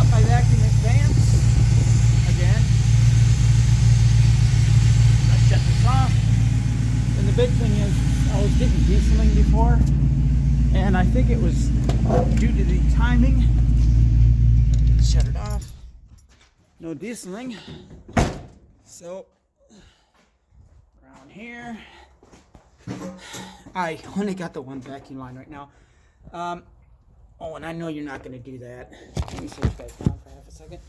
up my vacuum advance again. I shut this off. And the big thing is, I was getting dieseling before, and I think it was due to the timing. Shut it off. No dieseling. So, around here, I only got the one vacuum line right now. Oh, and I know you're not going to do that. Let me switch back down for half a second.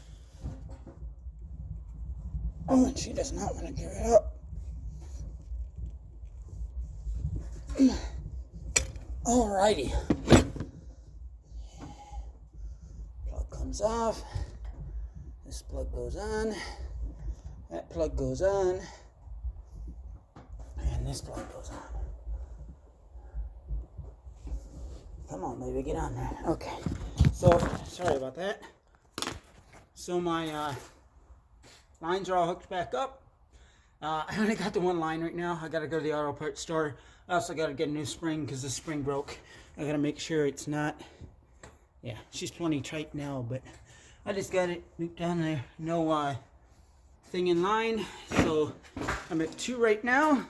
Oh, and she does not want to give it up. Alrighty. Plug comes off. This plug goes on. That plug goes on. And this plug goes on. Come on, baby, get on there. Okay. So, sorry about that. So my lines are all hooked back up. I only got the one line right now. I got to go to the auto parts store. I also got to get a new spring because the spring broke. I got to make sure it's not. Yeah, she's plenty tight now, but I just got it down there. No thing in line. So I'm at 2 right now.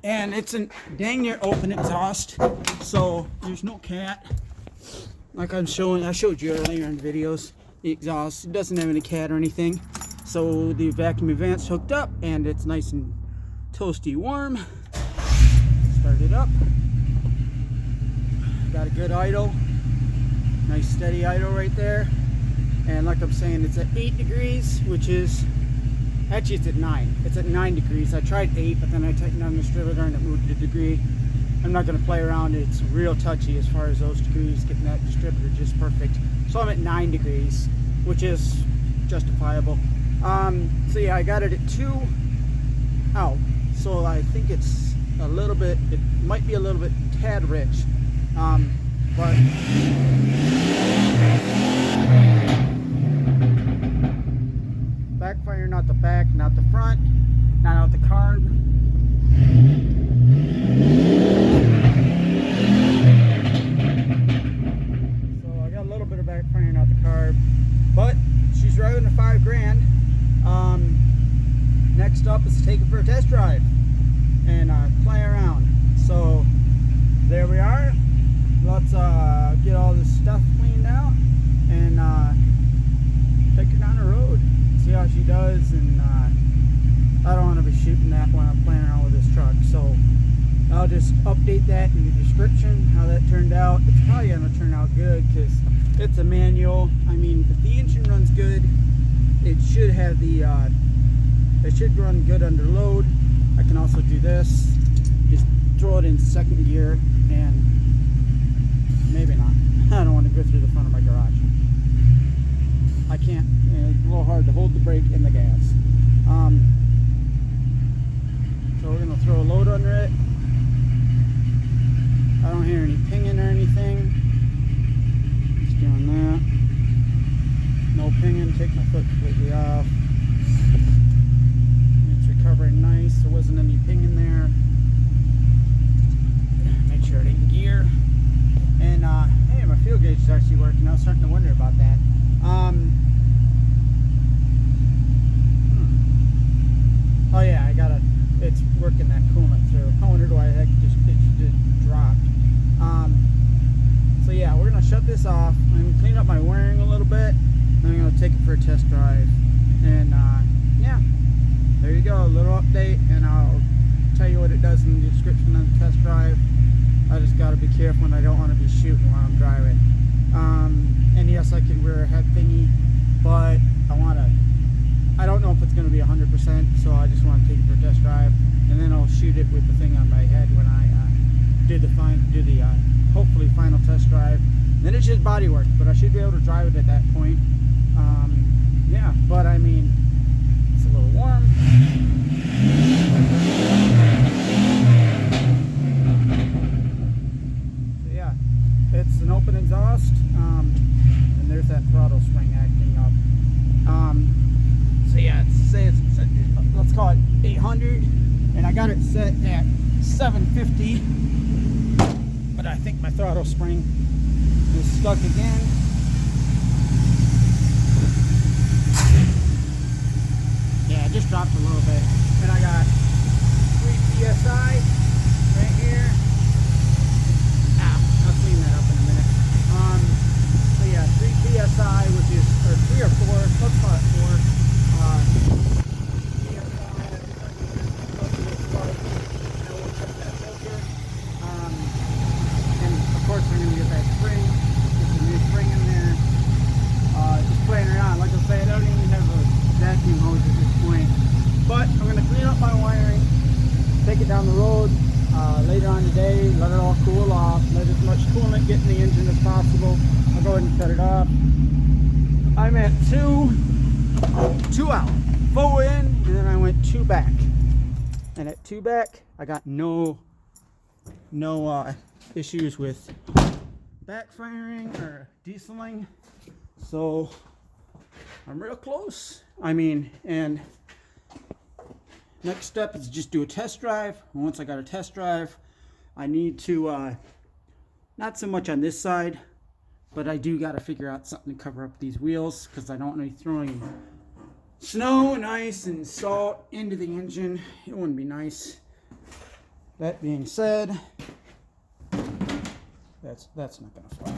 And it's a dang near open exhaust, so there's no cat. Like I showed you earlier in videos, the exhaust, it doesn't have any cat or anything. So the vacuum advance hooked up and it's nice and toasty warm. Start it up. Got a good idle, nice steady idle right there. And like I'm saying, it's at 8 degrees, which is, actually it's at 9. It's at 9 degrees. I tried 8, but then I tightened on the distributor and it moved a degree. I'm not going to play around. It's real touchy as far as those degrees, getting that distributor just perfect. So I'm at 9 degrees, which is justifiable. So yeah, I got it at 2 out. So I think it's a little bit, it might be a little bit tad rich. But backfire, not the back, not the front, not out the carb. So I got a little bit of backfire, not the carb, but she's driving a $5,000. Next up is to take it for a test drive and play around. So there we are. Let's get all this stuff cleaned out and take her down the road. See how she does, and I don't want to be shooting that when I'm playing around with this truck, so I'll just update that in the description how that turned out. It's probably going to turn out good because it's a manual. I mean, if the engine runs good, it should have the it should run good under load. I can also do this, just throw it in second gear, and maybe not. I don't want to go through the front of my garage. I can't. It's a little hard to hold the brake and the gas. So we're going to throw a load under it. I don't hear any pinging or anything. Just doing that. No pinging. Take my foot completely off. It's recovering nice. There wasn't any pinging there. Make sure it ain't gear. And hey, my fuel gauge is actually working. I was starting to wonder about that. Oh yeah, it's working that coolant through. I wondered why it just dropped. So yeah, we're gonna shut this off. I'm gonna clean up my wiring a little bit. Then I'm gonna take it for a test drive. And yeah, there you go, a little update, and I'll tell you what it does in the description of the test drive. I just gotta be careful, and I don't want to be shooting while I'm driving. And yes, I can wear a head thingy, but I don't know if it's going to be 100%, so I just want to take it for a test drive, and then I'll shoot it with the thing on my head when I do the hopefully final test drive. And then it's just body work, but I should be able to drive it at that point. Yeah, but I mean, it's a little warm. So yeah, it's an open exhaust, and there's that throttle spring acting up. So yeah, let's call it 800, and I got it set at 750, but I think my throttle spring is stuck again. it down the road later on today, let it all cool off, let as much coolant get in the engine as possible. I'll go ahead and cut it off. I'm at two out, 4 in, and then I went 2 back. And at 2 back, I got no issues with backfiring or dieseling. So I'm real close. I mean, and next step is just do a test drive. And once I got a test drive, I need to, not so much on this side, but I do got to figure out something to cover up these wheels, because I don't want to be throwing snow and ice and salt into the engine. It wouldn't be nice. That being said, that's not going to fly.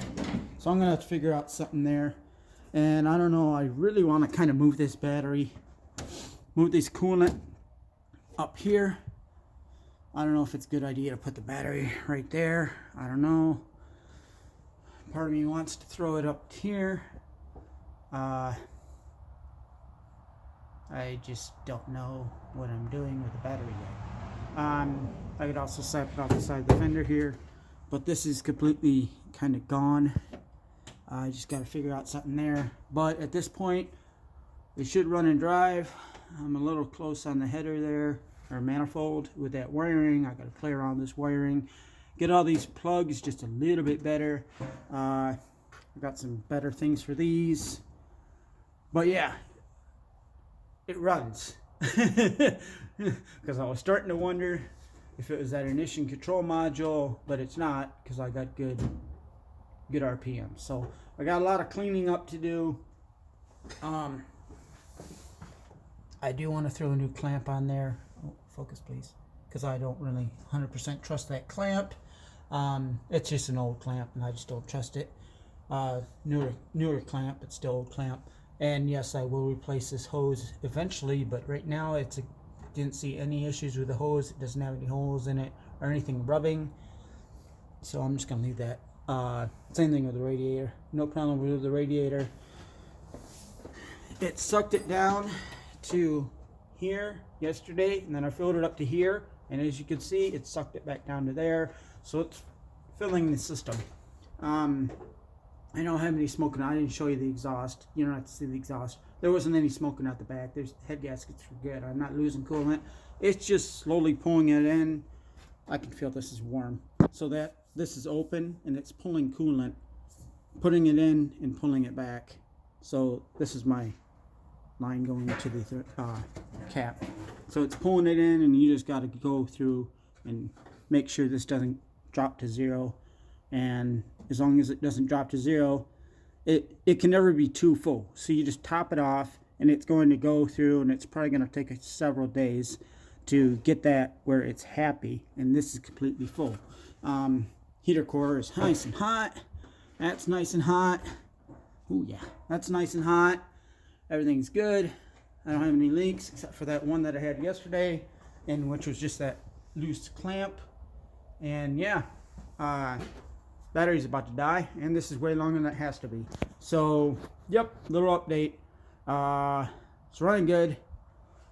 So I'm going to have to figure out something there. And I don't know, I really want to kind of move this battery, move this coolant up here. I don't know if it's a good idea to put the battery right there. I don't know. Part of me wants to throw it up here. I just don't know what I'm doing with the battery yet. I could also slap it off the side of the fender here, but this is completely kind of gone. I just got to figure out something there. But at this point, it should run and drive. I'm a little close on the header there, or manifold, with that wiring. I got to play around this wiring, get all these plugs just a little bit better. I got some better things for these. But yeah, it runs. Because I was starting to wonder if it was that ignition control module, but it's not, because I got good RPM. So I got a lot of cleaning up to do. I do want to throw a new clamp on there. Oh, focus please, because I don't really 100% trust that clamp. It's just an old clamp and I just don't trust it. Newer clamp, but still old clamp. And yes, I will replace this hose eventually, but right now didn't see any issues with the hose. It doesn't have any holes in it or anything rubbing, so I'm just gonna leave that. Same thing with the radiator, no problem with the radiator. It sucked it down to here yesterday, and then I filled it up to here, and as you can see, it sucked it back down to there, so it's filling the system. I don't have any smoking. I didn't show you the exhaust. You don't have to see the exhaust. There wasn't any smoking out the back. There's head gaskets for good. I'm not losing coolant. It's just slowly pulling it in. I can feel this is warm. So that this is open and it's pulling coolant, putting it in and pulling it back. So this is my line going to the cap. So it's pulling it in, and you just got to go through and make sure this doesn't drop to 0. And as long as it doesn't drop to 0, it can never be too full. So you just top it off, and it's going to go through, and it's probably going to take several days to get that where it's happy. And this is completely full. Heater core is nice and hot. That's nice and hot. Oh yeah, that's nice and hot. Everything's good. I don't have any leaks except for that one that I had yesterday, and which was just that loose clamp. And yeah, battery's about to die, and this is way longer than it has to be. So yep, little update. It's running good,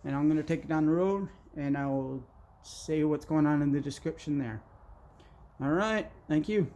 and I'm gonna take it down the road, and I will say what's going on in the description there. All right, thank you.